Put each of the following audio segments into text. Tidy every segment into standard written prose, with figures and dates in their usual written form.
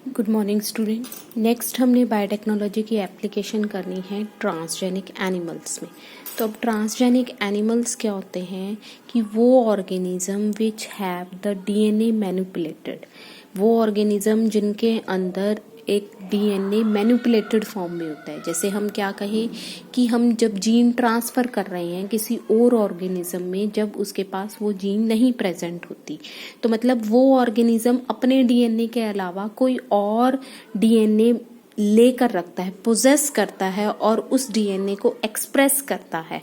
Good morning student. Next हमने biotechnology की application करनी है ट्रांसजेनिक एनिमल्स में। तो अब ट्रांसजेनिक एनिमल्स क्या होते हैं कि वो organism which have the DNA manipulated, वो ऑर्गेनिज्म जिनके अंदर एक डीएनए मैनिपुलेटेड फॉर्म में होता है। जैसे हम क्या कहें कि हम जब जीन ट्रांसफ़र कर रहे हैं किसी और ऑर्गेनिज्म में, जब उसके पास वो जीन नहीं प्रेजेंट होती, तो मतलब वो ऑर्गेनिज्म अपने डीएनए के अलावा कोई और डीएनए लेकर रखता है, पोजेस करता है और उस डीएनए को एक्सप्रेस करता है।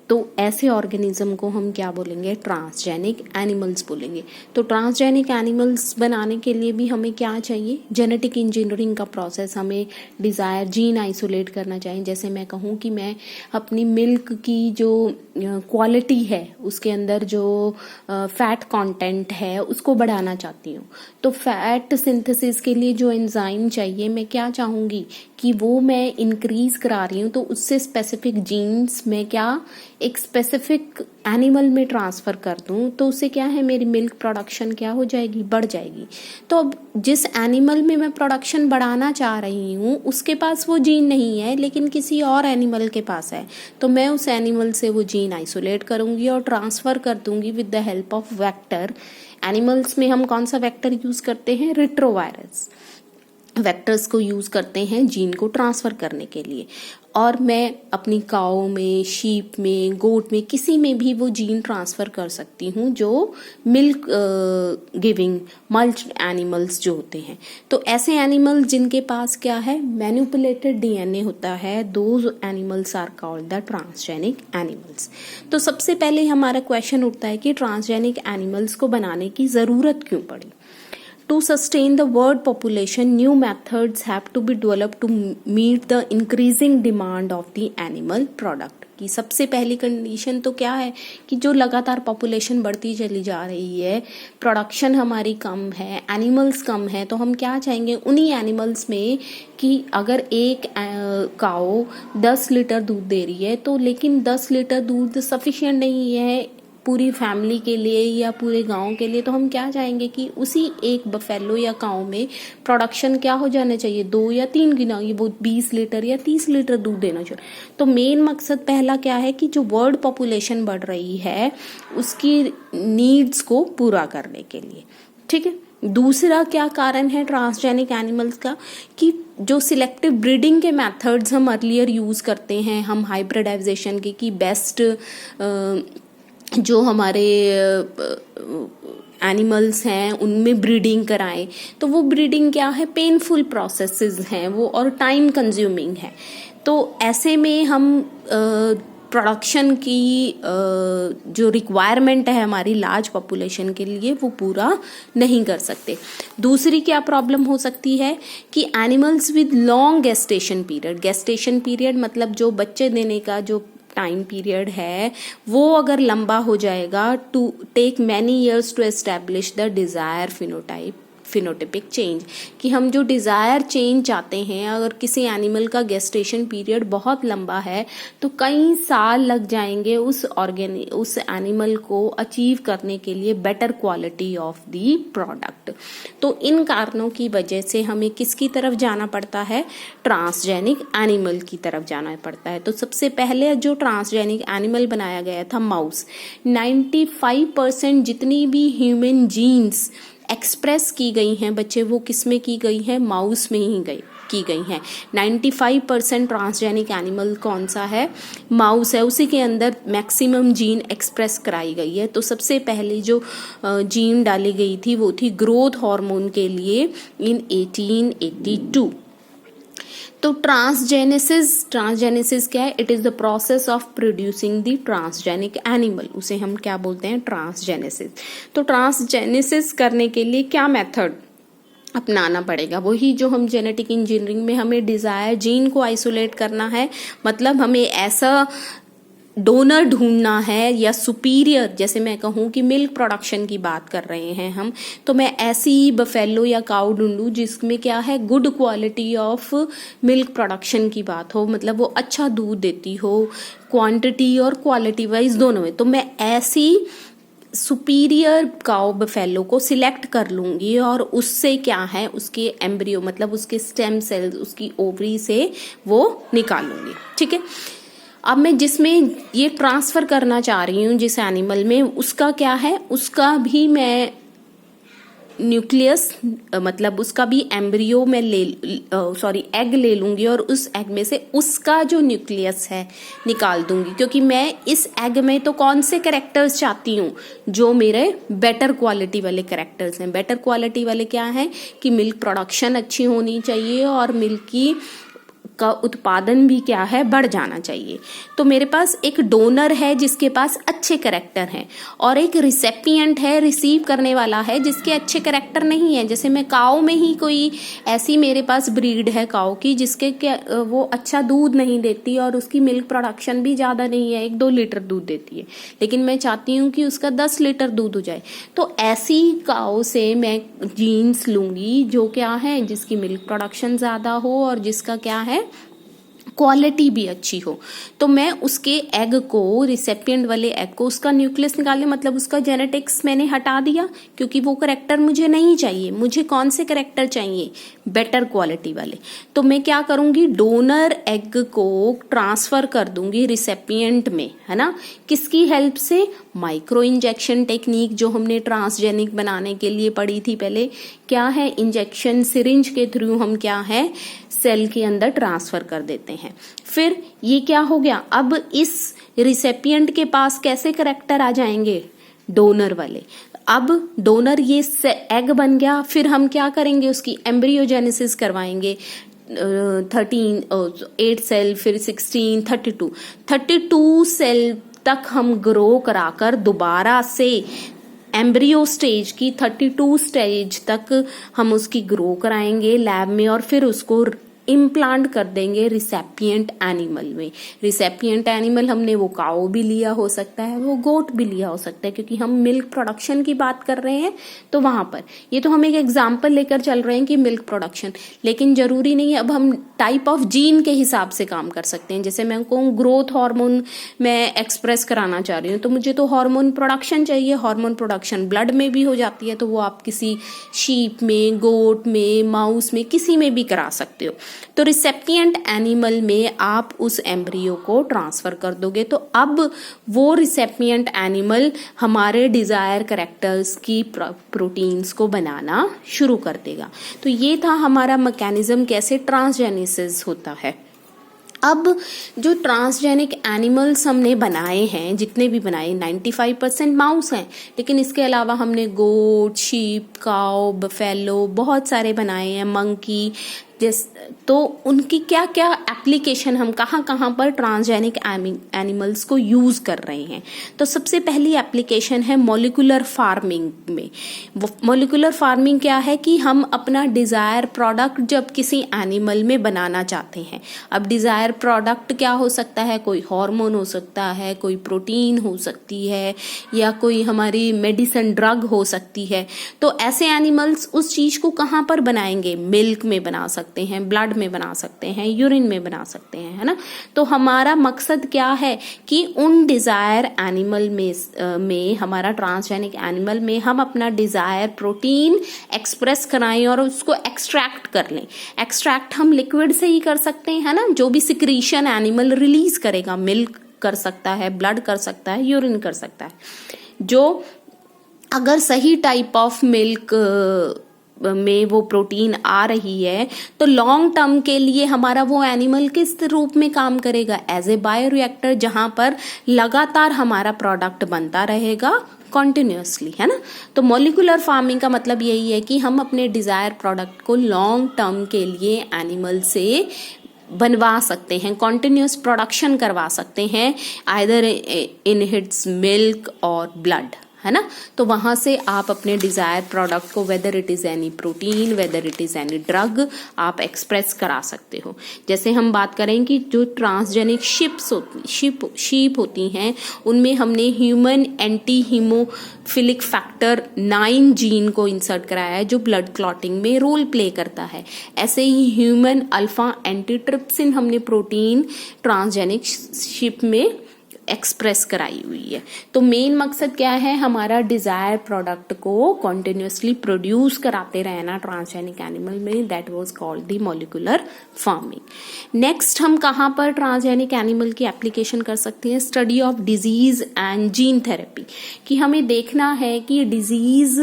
तो ऐसे ऑर्गेनिज्म को हम क्या बोलेंगे? ट्रांसजेनिक एनिमल्स बोलेंगे। तो ट्रांसजेनिक एनिमल्स बनाने के लिए भी हमें क्या चाहिए? जेनेटिक इंजीनियरिंग का प्रोसेस। हमें डिज़ायर जीन आइसोलेट करना चाहिए। जैसे मैं कहूँ कि मैं अपनी मिल्क की जो क्वालिटी है, उसके अंदर जो फैट कंटेंट है उसको बढ़ाना चाहती हूँ, तो फैट सिंथेसिस के लिए जो एंजाइम चाहिए, मैं क्या चाहूँगी कि वो मैं इंक्रीज करा रही हूँ, तो उससे स्पेसिफिक जीन्स में क्या एक स्पेसिफिक एनिमल में ट्रांसफ़र कर दूँ, तो उससे क्या है, मेरी मिल्क प्रोडक्शन क्या हो जाएगी? बढ़ जाएगी। तो अब जिस एनिमल में मैं प्रोडक्शन बढ़ाना चाह रही हूँ उसके पास वो जीन नहीं है, लेकिन किसी और एनिमल के पास है, तो मैं उस एनिमल से वो जीन आइसोलेट करूँगी और ट्रांसफ़र कर दूँगी with the help of vector. Animals में हम कौन सा वेक्टर यूज़ करते हैं? रिट्रोवायरस वेक्टर्स को यूज़ करते हैं जीन को ट्रांसफ़र करने के लिए। और मैं अपनी काऊ में, शीप में, गोट में, किसी में भी वो जीन ट्रांसफ़र कर सकती हूँ जो मिल्क गिविंग मल्च एनिमल्स जो होते हैं। तो ऐसे एनिमल्स जिनके पास क्या है? मैनिपुलेटेड डीएनए होता है, those animals are called the transgenic animals. तो सबसे पहले हमारा क्वेश्चन उठता है कि ट्रांसजेनिक एनिमल्स को बनाने की ज़रूरत क्यों पड़ी? To sustain the world population, new methods have to be developed to meet the increasing demand of the animal product. कि सबसे पहली कंडीशन तो क्या है कि जो लगातार पॉपुलेशन बढ़ती चली जा रही है, प्रोडक्शन हमारी कम है, एनिमल्स कम है, तो हम क्या चाहेंगे उन्हीं एनिमल्स में कि अगर एक काऊ 10 लीटर दूध दे रही है, तो लेकिन 10 लीटर दूध सफिशिएंट नहीं है पूरी फैमिली के लिए या पूरे गांव के लिए, तो हम क्या चाहेंगे कि उसी एक बफेलो या काऊ में प्रोडक्शन क्या हो जाना चाहिए? 2 या 3 गुना, ये वो 20 लीटर या 30 लीटर दूध देना चाहिए। तो मेन मकसद पहला क्या है कि जो वर्ल्ड पॉपुलेशन बढ़ रही है उसकी नीड्स को पूरा करने के लिए। ठीक है। दूसरा क्या कारण है ट्रांसजेनिक एनिमल्स का? कि जो सिलेक्टिव ब्रीडिंग के मेथड्स हम अर्लियर यूज करते हैं, हम हाइब्रिडाइजेशन के कि बेस्ट जो हमारे एनिमल्स हैं उनमें ब्रीडिंग कराएं, तो वो ब्रीडिंग क्या है? पेनफुल प्रोसेसेस हैं वो और टाइम कंज्यूमिंग है। तो ऐसे में हम प्रोडक्शन की जो रिक्वायरमेंट है हमारी लार्ज पॉपुलेशन के लिए वो पूरा नहीं कर सकते। दूसरी क्या प्रॉब्लम हो सकती है कि animals with long gestation period मतलब जो बच्चे देने का जो टाइम पीरियड है वो अगर लंबा हो जाएगा, to take many years to establish the desire phenotypic change, कि हम जो डिज़ायर चेंज चाहते हैं, अगर किसी एनिमल का गेस्टेशन पीरियड बहुत लंबा है तो कई साल लग जाएंगे उस एनिमल को अचीव करने के लिए better quality of the product. तो इन कारणों की वजह से हमें किसकी तरफ जाना पड़ता है? ट्रांसजेनिक एनिमल की तरफ जाना पड़ता है। तो सबसे पहले जो ट्रांसजेनिक एनिमल बनाया गया था माउस। 95% जितनी भी ह्यूमन जीन्स एक्सप्रेस की गई हैं बच्चे, वो किस में की गई हैं? माउस में ही की गई हैं। 95% ट्रांसजेनिक एनिमल कौन सा है? माउस है, उसी के अंदर मैक्सिमम जीन एक्सप्रेस कराई गई है। तो सबसे पहले जो जीन डाली गई थी वो थी ग्रोथ हार्मोन के लिए इन 1882। तो ट्रांसजेनेसिस क्या है? It is the process of producing the transgenic animal, उसे हम क्या बोलते हैं? ट्रांसजेनेसिस। तो ट्रांसजेनेसिस करने के लिए क्या मेथड अपनाना पड़ेगा? वही जो हम जेनेटिक इंजीनियरिंग में हमें डिजायर जीन को आइसोलेट करना है, मतलब हमें ऐसा डोनर ढूंढना है या सुपीरियर, जैसे मैं कहूँ कि मिल्क प्रोडक्शन की बात कर रहे हैं हम, तो मैं ऐसी बफेलो या काऊ ढूंढूं जिसमें क्या है? Good quality of milk production की बात हो, मतलब वो अच्छा दूध देती हो क्वांटिटी और क्वालिटी वाइज दोनों में। तो मैं ऐसी सुपीरियर काउ बफेलो को सिलेक्ट कर लूंगी और उससे क्या है, उसके एम्ब्रियो मतलब उसके स्टेम सेल्स, उसकी ओवरी से वो निकालूंगी। ठीक है, अब मैं जिसमें ये ट्रांसफर करना चाह रही हूँ जिस एनिमल में, उसका क्या है, उसका भी मैं न्यूक्लियस मतलब उसका भी एम्ब्रियो में एग ले लूंगी और उस एग में से उसका जो न्यूक्लियस है निकाल दूंगी, क्योंकि मैं इस एग में तो कौन से कैरेक्टर्स चाहती हूँ, जो मेरे बेटर क्वालिटी वाले कैरेक्टर्स हैं। बेटर क्वालिटी वाले क्या है कि मिल्क प्रोडक्शन अच्छी होनी चाहिए और मिल्क की का उत्पादन भी क्या है, बढ़ जाना चाहिए। तो मेरे पास एक डोनर है जिसके पास अच्छे कैरेक्टर हैं और एक रिसेपिएंट है, रिसीव करने वाला है, जिसके अच्छे कैरेक्टर नहीं है। जैसे मैं काऊ में ही कोई ऐसी मेरे पास ब्रीड है काऊ की जिसके वो अच्छा दूध नहीं देती और उसकी मिल्क प्रोडक्शन भी ज़्यादा नहीं है, 1-2 लीटर दूध देती है, लेकिन मैं चाहती हूँ कि उसका 10 लीटर दूध हो जाए। तो ऐसी काऊ से मैं जीन्स लूंगी जो क्या है, जिसकी मिल्क प्रोडक्शन ज़्यादा हो और जिसका क्या है, क्वालिटी भी अच्छी हो। तो मैं उसके एग को, रिसेपिएंट वाले एग को, उसका न्यूक्लियस निकालने मतलब उसका जेनेटिक्स मैंने हटा दिया, क्योंकि वो करेक्टर मुझे नहीं चाहिए। मुझे कौन से करेक्टर चाहिए, बेटर क्वालिटी वाले। तो मैं क्या करूंगी, डोनर एग को ट्रांसफर कर दूंगी रिसेपिएंट में, है ना। किसकी हेल्प से, माइक्रो इंजेक्शन टेक्निक जो हमने ट्रांसजेनिक बनाने के लिए पढ़ी थी पहले। क्या है, इंजेक्शन सिरिंज के थ्रू हम क्या है, सेल के अंदर ट्रांसफर कर देते हैं। फिर ये क्या हो गया, अब इस रिसेपिएंट के पास कैसे करेक्टर आ जाएंगे, डोनर वाले। अब डोनर ये एग बन गया, फिर हम क्या करेंगे, उसकी एम्ब्रियोजेनेसिस करवाएंगे। 8 सेल, फिर 16, 32 सेल तक हम ग्रो कराकर दोबारा से एम्ब्रियो स्टेज की 32 स्टेज तक हम उसकी ग्रो कराएंगे लैब में और फिर उसको इम्प्लांट कर देंगे रिसेपिएंट एनिमल में। रिसेपिएंट एनिमल हमने वो काऊ भी लिया हो सकता है, वो गोट भी लिया हो सकता है, क्योंकि हम मिल्क प्रोडक्शन की बात कर रहे हैं। तो वहां पर ये तो हम एक एग्जाम्पल लेकर चल रहे हैं कि मिल्क प्रोडक्शन, लेकिन जरूरी नहीं है। अब हम टाइप ऑफ जीन के हिसाब से काम कर सकते हैं। जैसे मैं कहूँ ग्रोथ हार्मोन मैं एक्सप्रेस कराना चाह रही हूँ, तो मुझे तो हार्मोन प्रोडक्शन चाहिए। हार्मोन प्रोडक्शन ब्लड में भी हो जाती है, तो वो आप किसी शीप में, गोट में, माउस में, किसी में भी करा सकते हो। तो रिसेपिएंट एनिमल में आप उस एम्ब्रियो को ट्रांसफर कर दोगे, तो अब वो रिसेपिएंट एनिमल हमारे डिजायर कैरेक्टर्स की प्रोटीन्स को बनाना शुरू कर देगा। तो ये था हमारा मैकेनिज्म कैसे ट्रांसजेनेसिस होता है। अब जो ट्रांसजेनिक एनिमल्स हमने बनाए हैं, जितने भी बनाए, 95% माउस हैं, लेकिन इसके अलावा हमने गोट, शीप, काऊ, बफेलो बहुत सारे बनाए हैं, मंकी। तो उनकी क्या क्या एप्लीकेशन, हम कहाँ कहाँ पर ट्रांसजेनिक एनिमल्स को यूज कर रहे हैं। तो सबसे पहली एप्लीकेशन है मॉलिक्यूलर फार्मिंग में। मॉलिक्यूलर फार्मिंग क्या है कि हम अपना डिजायर प्रोडक्ट जब किसी एनिमल में बनाना चाहते हैं। अब डिजायर प्रोडक्ट क्या हो सकता है, कोई हार्मोन हो सकता है, कोई प्रोटीन हो सकती है, या कोई हमारी मेडिसिन ड्रग हो सकती है। तो ऐसे एनिमल्स उस चीज को कहाँ पर बनाएंगे, मिल्क में बना सकते हैं, ब्लड में बना सकते हैं, यूरिन में बना सकते हैं, है ना। तो हमारा मकसद क्या है कि उन डिजायर एनिमल में हमारा ट्रांसजेनिक एनिमल में हम अपना डिजायर प्रोटीन एक्सप्रेस कराएं और उसको एक्सट्रैक्ट कर लें। एक्सट्रैक्ट हम लिक्विड से ही कर सकते हैं, है ना। जो भी सिक्रीशन एनिमल रिलीज करेगा, मिल्क कर सकता है, ब्लड कर सकता है, यूरिन कर सकता है। जो अगर सही टाइप ऑफ मिल्क में वो प्रोटीन आ रही है, तो लॉन्ग टर्म के लिए हमारा वो एनिमल किस रूप में काम करेगा, एज ए बायोरिएक्टर, जहां पर लगातार हमारा प्रोडक्ट बनता रहेगा कॉन्टिन्यूसली, है ना। तो मॉलिक्यूलर फार्मिंग का मतलब यही है कि हम अपने डिजायर प्रोडक्ट को लॉन्ग टर्म के लिए एनिमल से बनवा सकते हैं, कॉन्टिन्यूस प्रोडक्शन करवा सकते हैं, आइदर इन हिट्स मिल्क और ब्लड, है ना। तो वहां से आप अपने डिजायर प्रोडक्ट को, weather it is any protein, weather it is any drug, आप एक्सप्रेस करा सकते हो। जैसे हम बात करें कि जो ट्रांसजेनिक शीप होती हैं, उनमें हमने human anti hemophilic factor 9 gene को इंसर्ट कराया है, जो ब्लड क्लॉटिंग में रोल प्ले करता है। ऐसे ही ह्यूमन अल्फा एंटीट्रिप्सिन हमने प्रोटीन ट्रांसजेनिक शीप में एक्सप्रेस कराई हुई है। तो मेन मकसद क्या है, हमारा डिजायर प्रोडक्ट को कॉन्टिन्यूसली प्रोड्यूस कराते रहना ट्रांसजेनिक एनिमल में, that was called the molecular farming. Next हम कहाँ पर ट्रांसजेनिक एनिमल की एप्लीकेशन कर सकते हैं, study of disease and gene therapy, कि हमें देखना है कि डिजीज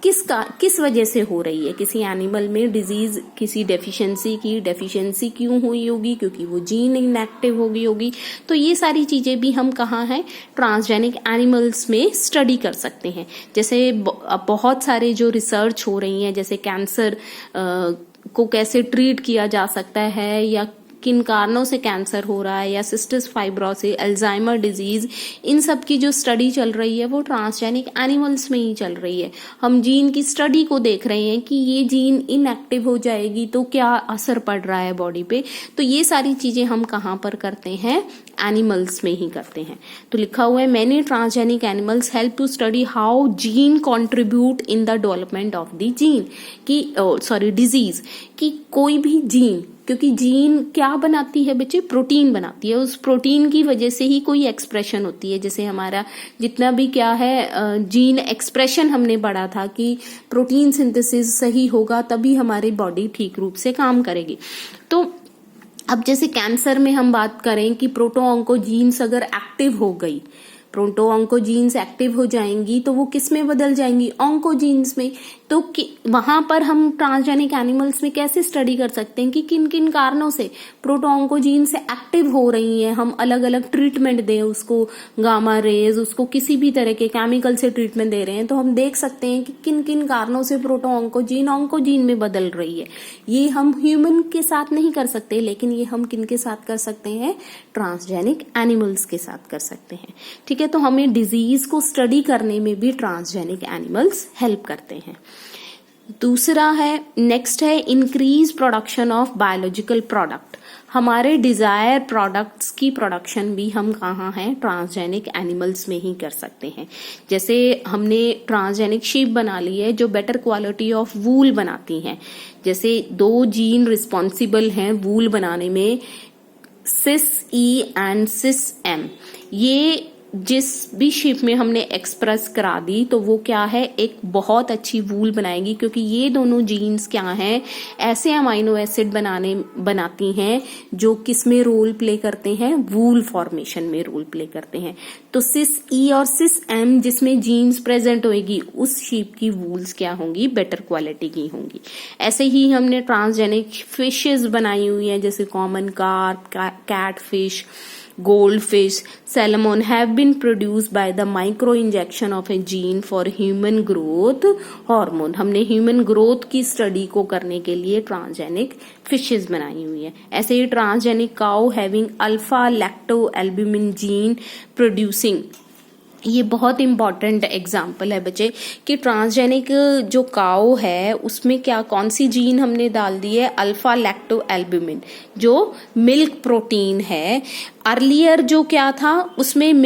किस वजह से हो रही है, किसी एनिमल में डिजीज, किसी डेफिशिएंसी क्यों हुई होगी, क्योंकि वो जीन इनएक्टिव हो गई होगी। तो ये सारी चीजें भी हम कहाँ हैं, ट्रांसजेनिक एनिमल्स में स्टडी कर सकते हैं। जैसे बहुत सारे जो रिसर्च हो रही हैं, जैसे कैंसर को कैसे ट्रीट किया जा सकता है, या किन कारणों से कैंसर हो रहा है, या सिस्टिस फाइब्रोसिस, अल्जाइमर डिजीज, इन सब की जो स्टडी चल रही है वो ट्रांसजेनिक एनिमल्स में ही चल रही है। हम जीन की स्टडी को देख रहे हैं कि ये जीन इनएक्टिव हो जाएगी तो क्या असर पड़ रहा है बॉडी पे। तो ये सारी चीजें हम कहाँ पर करते हैं, एनिमल्स में ही करते हैं। तो लिखा हुआ है many transgenic animals help to study how gene contribute in the development of the gene की डिजीज, कि कोई भी जीन, क्योंकि जीन क्या बनाती है बच्चे, प्रोटीन बनाती है, उस प्रोटीन की वजह से ही कोई एक्सप्रेशन होती है। जैसे हमारा जितना भी क्या है जीन एक्सप्रेशन हमने पढ़ा था कि प्रोटीन सिंथेसिस सही होगा तभी हमारी बॉडी ठीक रूप से काम करेगी। तो अब जैसे कैंसर में हम बात करें कि प्रोटोऑन्कोजीन्स अगर एक्टिव हो गई, प्रोटोऑन्कोजीन्स एक्टिव हो जाएंगी तो वो किस में बदल जाएंगी, ऑन्कोजीन्स में। तो वहां पर हम ट्रांसजेनिक एनिमल्स में कैसे स्टडी कर सकते हैं कि किन किन कारणों से प्रोटोऑन्कोजीन्स एक्टिव हो रही हैं, हम अलग अलग ट्रीटमेंट दें उसको, गामा रेज, उसको किसी भी तरह के केमिकल से ट्रीटमेंट दे रहे हैं, तो हम देख सकते हैं कि किन किन कारणों से प्रोटोऑन्कोजीन ऑन्कोजीन में बदल रही है। ये हम ह्यूमन के साथ नहीं कर सकते, लेकिन ये हम किन के साथ कर सकते हैं, ट्रांसजेनिक एनिमल्स के साथ कर सकते हैं। ठीक है, तो हमें डिजीज को स्टडी करने में भी ट्रांसजेनिक एनिमल्स हेल्प करते हैं। दूसरा है, नेक्स्ट है increase production of biological product. हमारे डिजायर प्रोडक्ट्स की प्रोडक्शन भी हम कहाँ हैं, ट्रांसजेनिक एनिमल्स में ही कर सकते हैं। जैसे हमने ट्रांसजेनिक शीप बना ली है जो बेटर क्वालिटी ऑफ वूल बनाती हैं। जैसे 2 जीन रिस्पॉन्सिबल हैं वूल बनाने में, सिस ई एंड सिस एम। ये जिस भी शेप में हमने एक्सप्रेस करा दी तो वो क्या है, एक बहुत अच्छी वूल बनाएगी, क्योंकि ये दोनों जीन्स क्या हैं, ऐसे अमाइनो एसिड बनाती हैं जो किस में रोल प्ले करते हैं, वूल फॉर्मेशन में रोल प्ले करते हैं। तो सिस ई और सिस एम जिसमें जीन्स प्रेजेंट होगी, उस शेप की वूल्स क्या होंगी, बेटर क्वालिटी की होंगी। ऐसे ही हमने ट्रांसजेनिक फिशेस बनाई हुई हैं, जैसे common carp, cat fish, goldfish, salmon have been produced by the micro injection of a gene for human growth hormone। हमने ह्यूमन ग्रोथ की स्टडी को करने के लिए ट्रांसजेनिक फिशेस बनाई हुई है। ऐसे ही transgenic cow having alpha lacto albumin gene producing, ये बहुत इंपॉर्टेंट एग्जाम्पल है बच्चे कि ट्रांसजेनिक जो काउ है उसमें क्या, कौन सी जीन हमने डाल दी है, अल्फा लैक्टो एल्ब्यूमिन, जो मिल्क प्रोटीन है। अर्लियर जो क्या था उसमें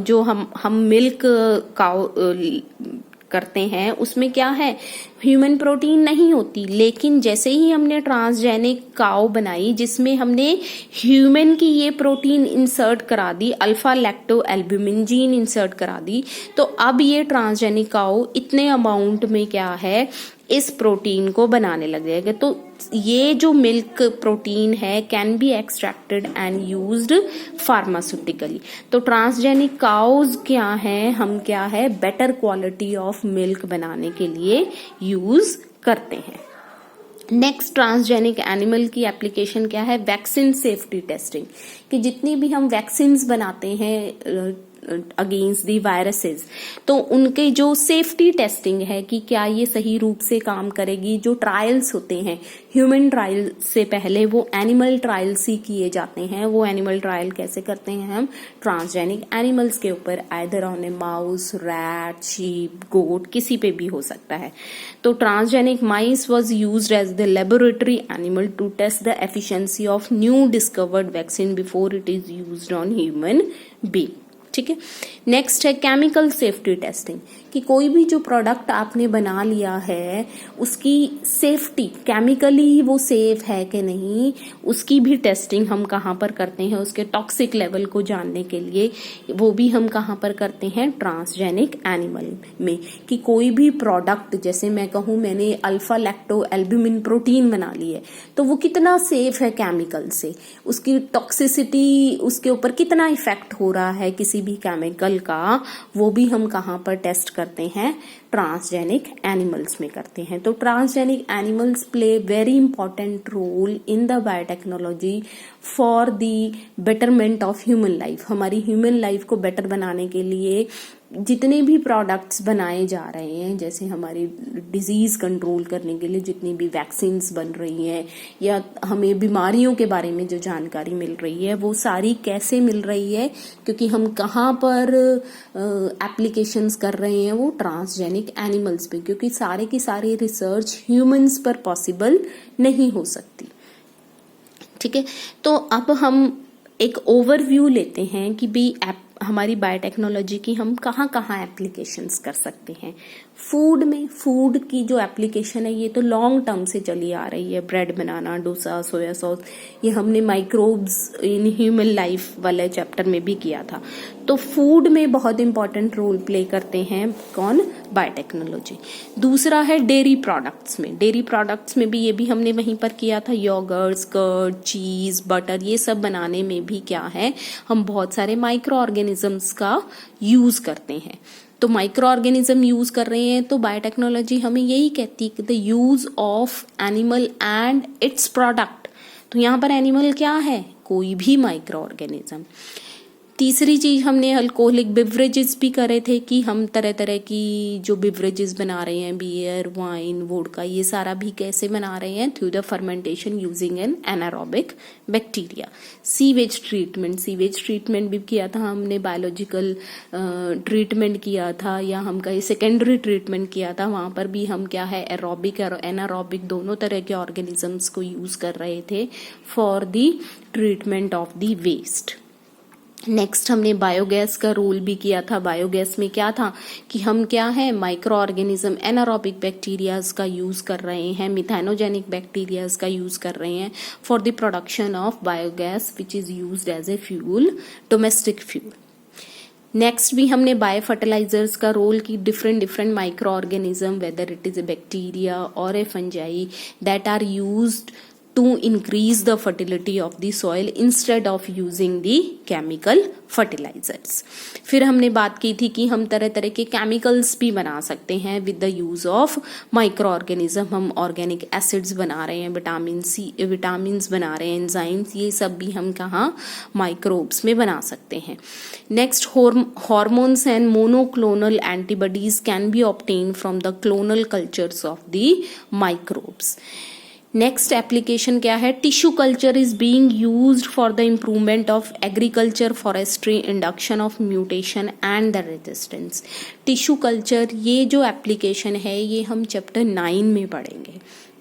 जो हम मिल्क काउ करते हैं उसमें क्या है, ह्यूमन प्रोटीन नहीं होती। लेकिन जैसे ही हमने ट्रांसजेनिक काउ बनाई जिसमें हमने ह्यूमन की ये प्रोटीन इंसर्ट करा दी, alpha lacto albumin gene insert करा दी, तो अब ये ट्रांसजेनिक काउ इतने अमाउंट में क्या है, इस प्रोटीन को बनाने लग जाएगा। तो ये जो मिल्क प्रोटीन है can be extracted and used pharmaceutically. तो ट्रांसजेनिक काउज क्या है, हम क्या है, बेटर क्वालिटी ऑफ मिल्क बनाने के लिए यूज करते हैं। नेक्स्ट ट्रांसजेनिक एनिमल की एप्लीकेशन क्या है, वैक्सीन सेफ्टी टेस्टिंग, कि जितनी भी हम वैक्सीन बनाते हैं अगेंस्ट दी वायरसेस, तो उनके जो सेफ्टी टेस्टिंग है कि क्या ये सही रूप से काम करेगी। जो ट्रायल्स होते हैं ह्यूमन ट्रायल से पहले वो एनिमल ट्रायल्स ही किए जाते हैं। वो एनिमल ट्रायल कैसे करते हैं हम, ट्रांसजेनिक एनिमल्स के ऊपर, either on a mouse, rat, sheep, goat, किसी पे भी हो सकता है। तो transgenic mice was used as the laboratory animal to test the efficiency of new discovered vaccine before it is used on human being. ठीक है। नेक्स्ट है केमिकल सेफ्टी टेस्टिंग, कि कोई भी जो प्रोडक्ट आपने बना लिया है उसकी सेफ्टी, केमिकली वो सेफ है कि नहीं, उसकी भी टेस्टिंग हम कहाँ पर करते हैं, उसके टॉक्सिक लेवल को जानने के लिए वो भी हम कहाँ पर करते हैं, ट्रांसजेनिक एनिमल में। कि कोई भी प्रोडक्ट, जैसे मैं कहूँ मैंने अल्फा लैक्टो एल्ब्यूमिन प्रोटीन बना ली है, तो वो कितना सेफ है केमिकल से, उसकी टॉक्सिसिटी, उसके ऊपर कितना इफेक्ट हो रहा है किसी भी केमिकल का, वो भी हम कहाँ पर टेस्ट करते हैं, ट्रांसजेनिक एनिमल्स में करते हैं। तो transgenic animals play very important role in the biotechnology for the betterment of human life. हमारी ह्यूमन लाइफ को बेटर बनाने के लिए जितने भी प्रोडक्ट्स बनाए जा रहे हैं, जैसे हमारी डिजीज कंट्रोल करने के लिए जितनी भी वैक्सीन्स बन रही हैं, या हमें बीमारियों के बारे में जो जानकारी मिल रही है, वो सारी कैसे मिल रही है, क्योंकि हम कहाँ पर एप्लीकेशंस कर रहे हैं, वो ट्रांसजेनिक एनिमल्स पे, क्योंकि सारे की सारी रिसर्च ह्यूमंस पर पॉसिबल नहीं हो सकती। ठीक है, तो अब हम एक ओवरव्यू लेते हैं कि भी हमारी बायोटेक्नोलॉजी की हम कहाँ कहाँ एप्लीकेशंस कर सकते हैं। फूड में, फूड की जो एप्लीकेशन है ये तो लॉन्ग टर्म से चली आ रही है, ब्रेड बनाना, डोसा, सोया सॉस, ये हमने माइक्रोब्स इन ह्यूमन लाइफ वाले चैप्टर में भी किया था। तो फूड में बहुत इंपॉर्टेंट रोल प्ले करते हैं कौन, बायोटेक्नोलॉजी। दूसरा है डेयरी प्रोडक्ट्स में, डेयरी प्रोडक्ट्स में भी ये भी हमने वहीं पर किया था, योगर्ट्स, कर्ड, चीज, बटर, ये सब बनाने में भी क्या है, हम बहुत सारे माइक्रो ऑर्गेनिजम्स का यूज करते हैं। तो माइक्रो ऑर्गेनिज्म यूज कर रहे हैं, तो बायोटेक्नोलॉजी हमें यही कहती है कि the use of animal and it's product. तो यहाँ पर एनिमल क्या है, कोई भी माइक्रो ऑर्गेनिज्म। तीसरी चीज हमने अल्कोहलिक बिवरेजेस भी करे थे, कि हम तरह तरह की जो बिवरेजेस बना रहे हैं, बियर, वाइन, वोडका, ये सारा भी कैसे बना रहे हैं, through the fermentation using an anaerobic bacteria. Sewage treatment, sewage treatment भी किया था हमने, बायोलॉजिकल ट्रीटमेंट किया था, या हम कहीं सेकेंडरी ट्रीटमेंट किया था, वहां पर भी हम क्या है, एरोबिक और एनारोबिक दोनों तरह के ऑर्गेनिजम्स को यूज कर रहे थे for the treatment of the waste. Next हमने बायोगैस का रोल भी किया था। बायोगैस में क्या था कि हम क्या है, माइक्रो ऑर्गेनिज्म एनारोबिक बैक्टीरियाज का यूज कर रहे हैं, मिथेनोजेनिक बैक्टीरियाज का यूज कर रहे हैं for the production of biogas which is used as a fuel, domestic fuel. Next भी हमने बायो फर्टिलाइजर्स का रोल की, different micro organism, whether it is a bacteria और a fungi, that are used to increase the fertility of the soil instead of using the chemical fertilizers। फिर हमने बात की थी कि हम तरह तरह के केमिकल्स भी बना सकते हैं with the use of micro organism. हम ऑर्गेनिक एसिड्स बना रहे हैं, विटामिन बना रहे हैं, एंजाइम्स, ये सब भी हम कहाँ, माइक्रोब्स में बना सकते हैं। Next, hormones and monoclonal antibodies can be obtain from the clonal cultures of the microbes. Next application क्या है, tissue culture is being used for the improvement of agriculture, forestry, induction of mutation and the resistance. Tissue culture, ये जो application है ये हम chapter 9 में पढ़ेंगे।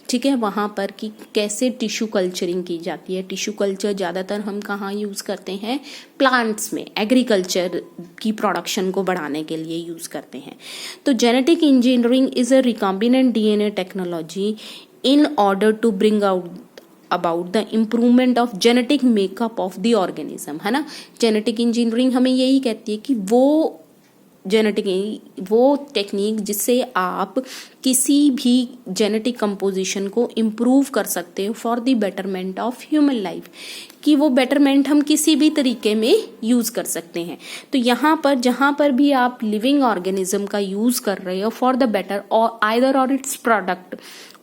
ठीक है, वहां पर कि कैसे टिश्यू कल्चरिंग की जाती है। टिश्यू कल्चर ज्यादातर हम कहाँ यूज करते हैं, प्लांट्स में, एग्रीकल्चर की प्रोडक्शन को बढ़ाने के लिए यूज करते हैं। तो genetic engineering is a recombinant DNA technology in order to bring out about the improvement of genetic makeup of the organism, है ना। जेनेटिक इंजीनियरिंग हमें यही कहती है कि वो टेक्निक जिससे आप किसी भी जेनेटिक कंपोजिशन को इम्प्रूव कर सकते हो for the betterment of human life, कि वो बेटरमेंट हम किसी भी तरीके में यूज कर सकते हैं। तो यहाँ पर जहां पर भी आप लिविंग ऑर्गेनिज्म का यूज कर रहे हो फॉर द बेटर और आइदर और इट्स प्रोडक्ट,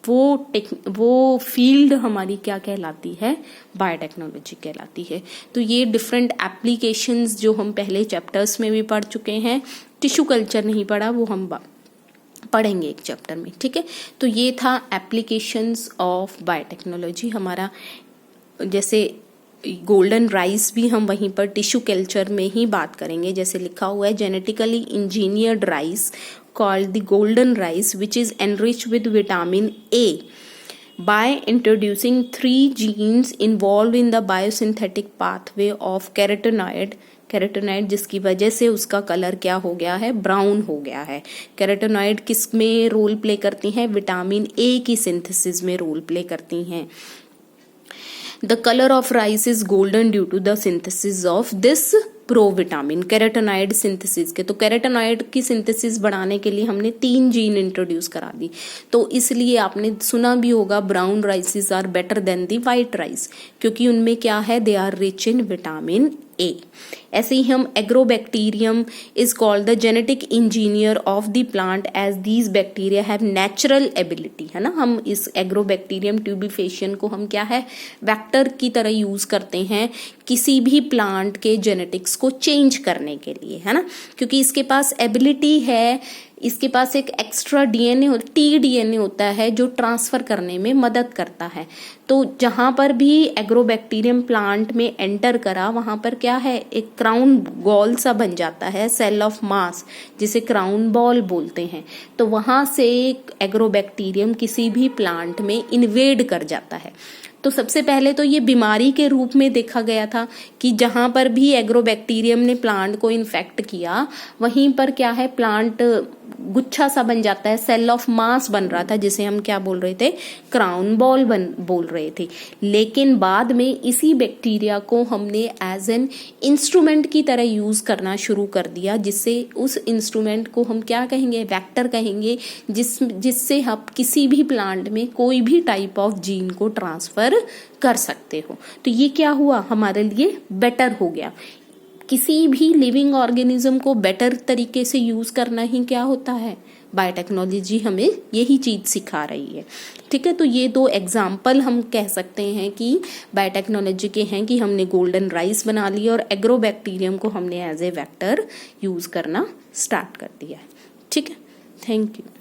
वो फील्ड हमारी क्या कहलाती है, बायोटेक्नोलॉजी कहलाती है। तो ये डिफरेंट एप्लीकेशंस जो हम पहले चैप्टर्स में भी पढ़ चुके हैं, टिश्यू कल्चर नहीं पढ़ा, वो हम पढ़ेंगे एक चैप्टर में। ठीक है, तो ये था एप्लीकेशंस ऑफ बायोटेक्नोलॉजी हमारा। जैसे गोल्डन राइस भी हम वहीं पर टिश्यू कल्चर में ही बात करेंगे, जैसे लिखा हुआ है, genetically engineered rice called the golden rice, which is enriched with vitamin A by introducing 3 genes involved in the biosynthetic pathway of carotenoid carotenoid, जिसकी वजह से उसका कलर क्या हो गया है, ब्राउन हो गया है। कैरोटीनॉइड किस में रोल प्ले करती हैं, विटामिन ए की सिंथेसिस में रोल प्ले करती हैं। The color of rice is golden due to the synthesis of this provitamin, carotenoid synthesis के। तो कैरोटीनॉइड की सिंथेसिस बढ़ाने के लिए हमने 3 जीन इंट्रोड्यूस करा दी, तो इसलिए आपने सुना भी होगा brown rices are better than the white rice, क्योंकि उनमें क्या है, they are rich in vitamin A. ऐसे ही हम agrobacterium is called the genetic engineer of the plant as these bacteria have natural ability, है ना। हम इस एग्रोबैक्टीरियम ट्यूबिफेशियन को हम क्या है, वेक्टर की तरह यूज करते हैं किसी भी प्लांट के जेनेटिक्स को चेंज करने के लिए, है ना, क्योंकि इसके पास एबिलिटी है, इसके पास एक एक्स्ट्रा डीएनए टी डीएनए होता है जो ट्रांसफर करने में मदद करता है। तो जहां पर भी एग्रोबैक्टीरियम प्लांट में एंटर करा, वहां पर क्या है, एक क्राउन बॉल सा बन जाता है, सेल ऑफ मास, जिसे क्राउन बॉल बोलते हैं। तो वहां से एग्रोबैक्टीरियम किसी भी प्लांट में इन्वेड कर जाता है। तो सबसे पहले तो ये बीमारी के रूप में देखा गया था कि जहां पर भी एग्रोबैक्टीरियम ने प्लांट को इन्फेक्ट किया, वहीं पर क्या है, प्लांट गुच्छा सा बन जाता है, सेल ऑफ मास बन रहा था, जिसे हम क्या बोल रहे थे, क्राउन बॉल बोल रहे थे। लेकिन बाद में इसी बैक्टीरिया को हमने एज एन इंस्ट्रूमेंट की तरह यूज करना शुरू कर दिया, जिससे उस इंस्ट्रूमेंट को हम क्या कहेंगे, वेक्टर कहेंगे, जिससे हम किसी भी प्लांट में कोई भी टाइप ऑफ जीन को ट्रांसफर कर सकते हो। तो ये क्या हुआ, हमारे लिए बेटर हो गया। किसी भी लिविंग ऑर्गेनिज्म को बेटर तरीके से यूज करना ही क्या होता है, बायोटेक्नोलॉजी हमें यही चीज सिखा रही है। ठीक है, तो ये 2 एग्जाम्पल हम कह सकते हैं कि बायोटेक्नोलॉजी के हैं, कि हमने गोल्डन राइस बना लिया और एग्रोबैक्टीरियम को हमने एज ए वेक्टर यूज करना स्टार्ट कर दिया है। ठीक है, थैंक यू।